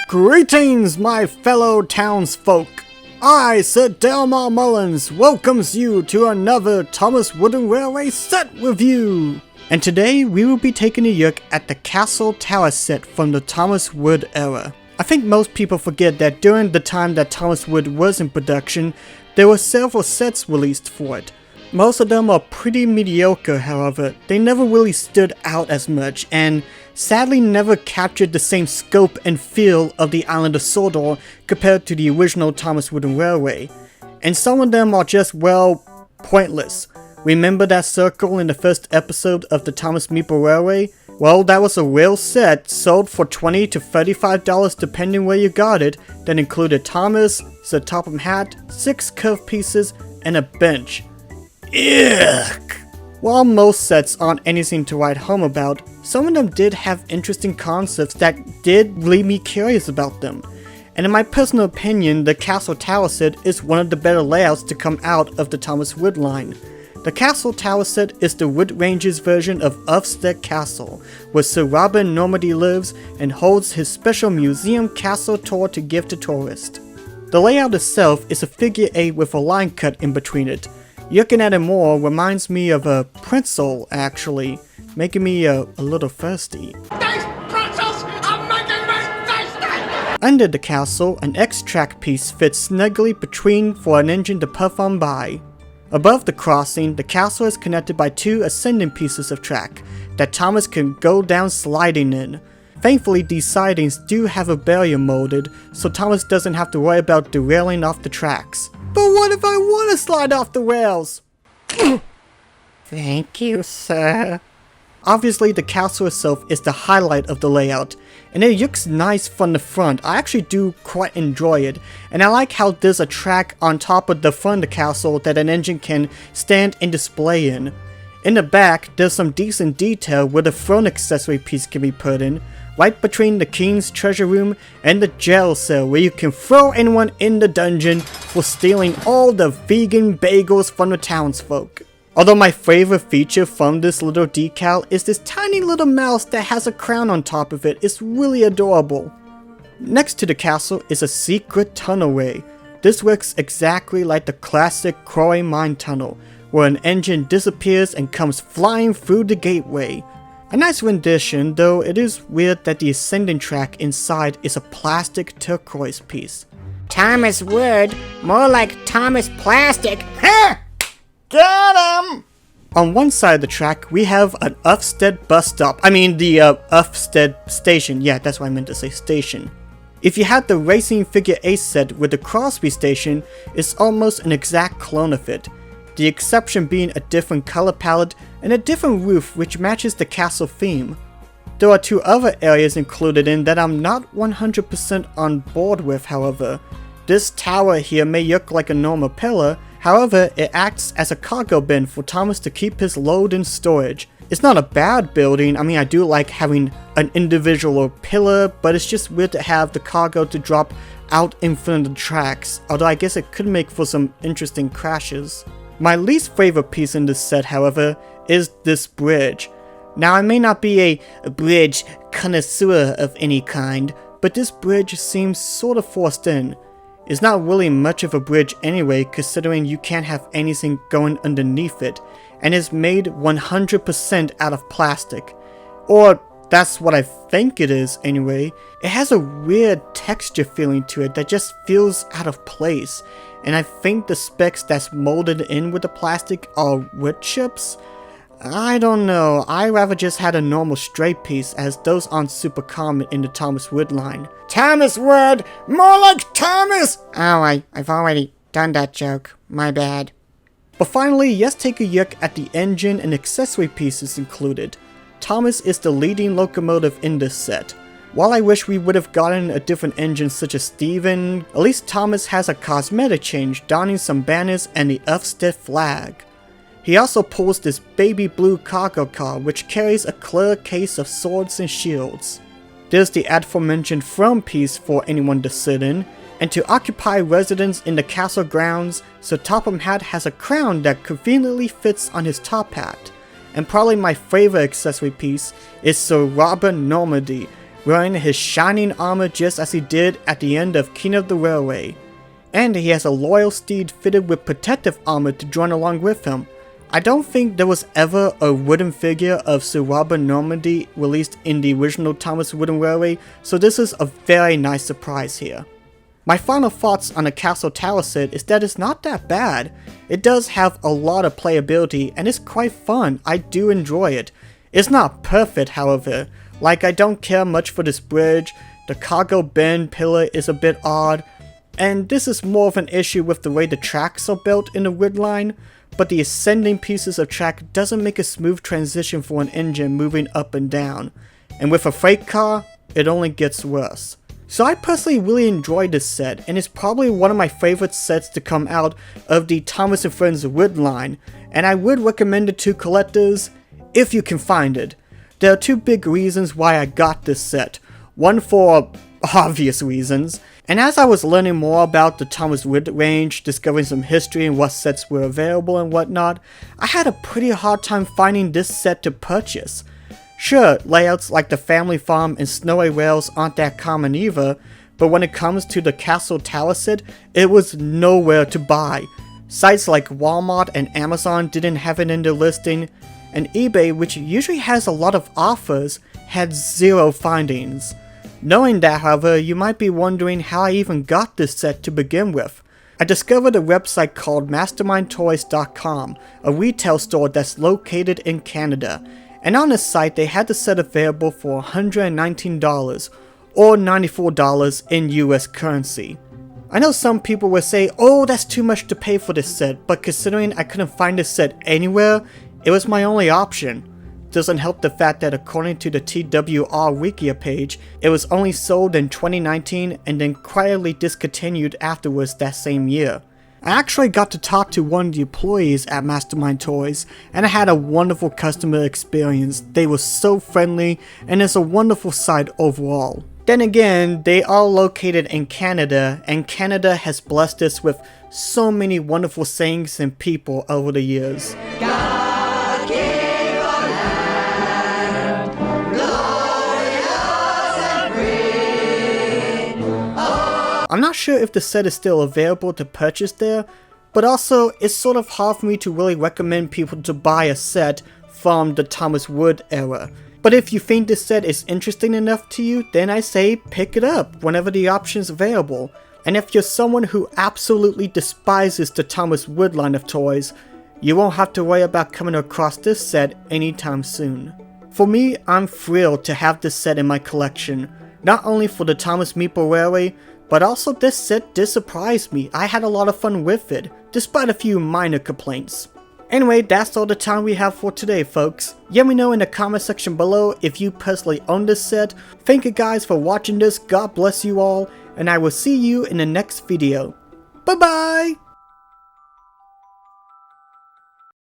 Greetings, my fellow townsfolk! I, Sir Delmar Mullins, welcomes you to another Thomas Wooden Railway set review! And today we will be taking a look at the Castle Tower set from the Thomas Wood era. I think most people forget that during the time that Thomas Wood was in production, there were several sets released for it. Most of them are pretty mediocre, however. They never really stood out as much, and sadly never captured the same scope and feel of the Island of Sodor compared to the original Thomas Wooden Railway. And some of them are just, well, pointless. Remember that circle in the first episode of the Thomas Meeple Railway? Well, that was a rail set sold for $20 to $35 depending where you got it, that included Thomas, Sir Topham Hatt, 6 curved pieces, and a bench. Ugh. While most sets aren't anything to write home about, some of them did have interesting concepts that did leave me curious about them. And in my personal opinion, the Castle Tower set is one of the better layouts to come out of the Thomas Wood line. The Castle Tower set is the Wood Rangers version of Ulfstead Castle, where Sir Robin Normandy lives and holds his special museum castle tour to give to tourists. The layout itself is a figure 8 with a line cut in between it. Looking at it more reminds me of a pretzel, actually, making me a little thirsty. These pretzels are making me thirsty! Under the castle, an X-track piece fits snugly between for an engine to puff on by. Above the crossing, the castle is connected by 2 ascending pieces of track that Thomas can go down sliding in. Thankfully, these sidings do have a barrier molded, so Thomas doesn't have to worry about derailing off the tracks. But what if I want to slide off the rails? Thank you, sir. Obviously, the castle itself is the highlight of the layout, and it looks nice from the front. I actually do quite enjoy it, and I like how there's a track on top of the front of the castle that an engine can stand and display in. In the back, there's some decent detail where the throne accessory piece can be put in, right between the king's treasure room and the jail cell where you can throw anyone in the dungeon for stealing all the vegan bagels from the townsfolk. Although my favorite feature from this little decal is this tiny little mouse that has a crown on top of it. It's really adorable. Next to the castle is a secret tunnelway. This works exactly like the classic Croy mine tunnel, where an engine disappears and comes flying through the gateway. A nice rendition, though it is weird that the ascending track inside is a plastic turquoise piece. Thomas Wood, more like Thomas Plastic. Ha! Got him! On one side of the track, we have an Ulfstead bus stop. I mean the Ulfstead station. Yeah, that's what I meant to say, station. If you had the racing figure 8 set with the Crosby station, it's almost an exact clone of it. The exception being a different color palette and a different roof which matches the castle theme. There are 2 other areas included in that I'm not 100% on board with, however. This tower here may look like a normal pillar, however it acts as a cargo bin for Thomas to keep his load in storage. It's not a bad building. I mean, I do like having an individual pillar, but it's just weird to have the cargo to drop out in front of the tracks, although I guess it could make for some interesting crashes. My least favorite piece in this set, however, is this bridge. Now, I may not be a bridge connoisseur of any kind, but this bridge seems sort of forced in. It's not really much of a bridge anyway, considering you can't have anything going underneath it, and is made 100% out of plastic. Or that's what I think it is anyway. It has a weird texture feeling to it that just feels out of place. And I think the specs that's molded in with the plastic are wood chips? I don't know, I rather just had a normal straight piece, as those aren't super common in the Thomas Wood line. Thomas Wood, more like Thomas! Oh, I've already done that joke. My bad. But finally, let's take a look at the engine and accessory pieces included. Thomas is the leading locomotive in this set. While I wish we would have gotten a different engine such as Stephen, at least Thomas has a cosmetic change, donning some banners and the Ulfstead flag. He also pulls this baby blue cargo car which carries a clear case of swords and shields. There's the aforementioned throne piece for anyone to sit in, and to occupy residence in the castle grounds, Sir Topham Hatt has a crown that conveniently fits on his top hat. And probably my favorite accessory piece is Sir Robin Normandy, wearing his shining armor just as he did at the end of King of the Railway. And he has a loyal steed fitted with protective armor to join along with him. I don't think there was ever a wooden figure of Sir Robert Normandy released in the original Thomas Wooden Railway, so this is a very nice surprise here. My final thoughts on the Castle Tower set is that it's not that bad. It does have a lot of playability and it's quite fun. I do enjoy it. It's not perfect, however. Like, I don't care much for this bridge, the cargo bend pillar is a bit odd, and this is more of an issue with the way the tracks are built in the wood line, but the ascending pieces of track doesn't make a smooth transition for an engine moving up and down, and with a freight car, it only gets worse. So I personally really enjoyed this set, and it's probably one of my favorite sets to come out of the Thomas & Friends wood line, and I would recommend it to collectors if you can find it. There are two big reasons why I got this set, one for obvious reasons, and as I was learning more about the Thomas Wood range, discovering some history and what sets were available and whatnot, I had a pretty hard time finding this set to purchase. Sure, layouts like the Family Farm and Snowy Rails aren't that common either, but when it comes to the Castle Tower set, it was nowhere to buy. Sites like Walmart and Amazon didn't have it in their listing, and eBay, which usually has a lot of offers, had zero findings. Knowing that, however, you might be wondering how I even got this set to begin with. I discovered a website called mastermindtoys.com, a retail store that's located in Canada, and on this site they had the set available for $119 or $94 in US currency. I know some people will say, oh, that's too much to pay for this set, but considering I couldn't find this set anywhere, it was my only option. Doesn't help the fact that according to the TWR Wikia page, it was only sold in 2019 and then quietly discontinued afterwards that same year. I actually got to talk to one of the employees at Mastermind Toys, and I had a wonderful customer experience. They were so friendly, and it's a wonderful site overall. Then again, they are located in Canada, and Canada has blessed us with so many wonderful sayings and people over the years. I'm not sure if the set is still available to purchase there, but also it's sort of hard for me to really recommend people to buy a set from the Thomas Wood era. But if you think this set is interesting enough to you, then I say pick it up whenever the option is available. And if you're someone who absolutely despises the Thomas Wood line of toys, you won't have to worry about coming across this set anytime soon. For me, I'm thrilled to have this set in my collection, not only for the Thomas Meeple Railway, but also this set did surprise me. I had a lot of fun with it, despite a few minor complaints. Anyway, that's all the time we have for today, folks. Let me know in the comment section below if you personally own this set. Thank you guys for watching this, God bless you all, and I will see you in the next video. Bye bye!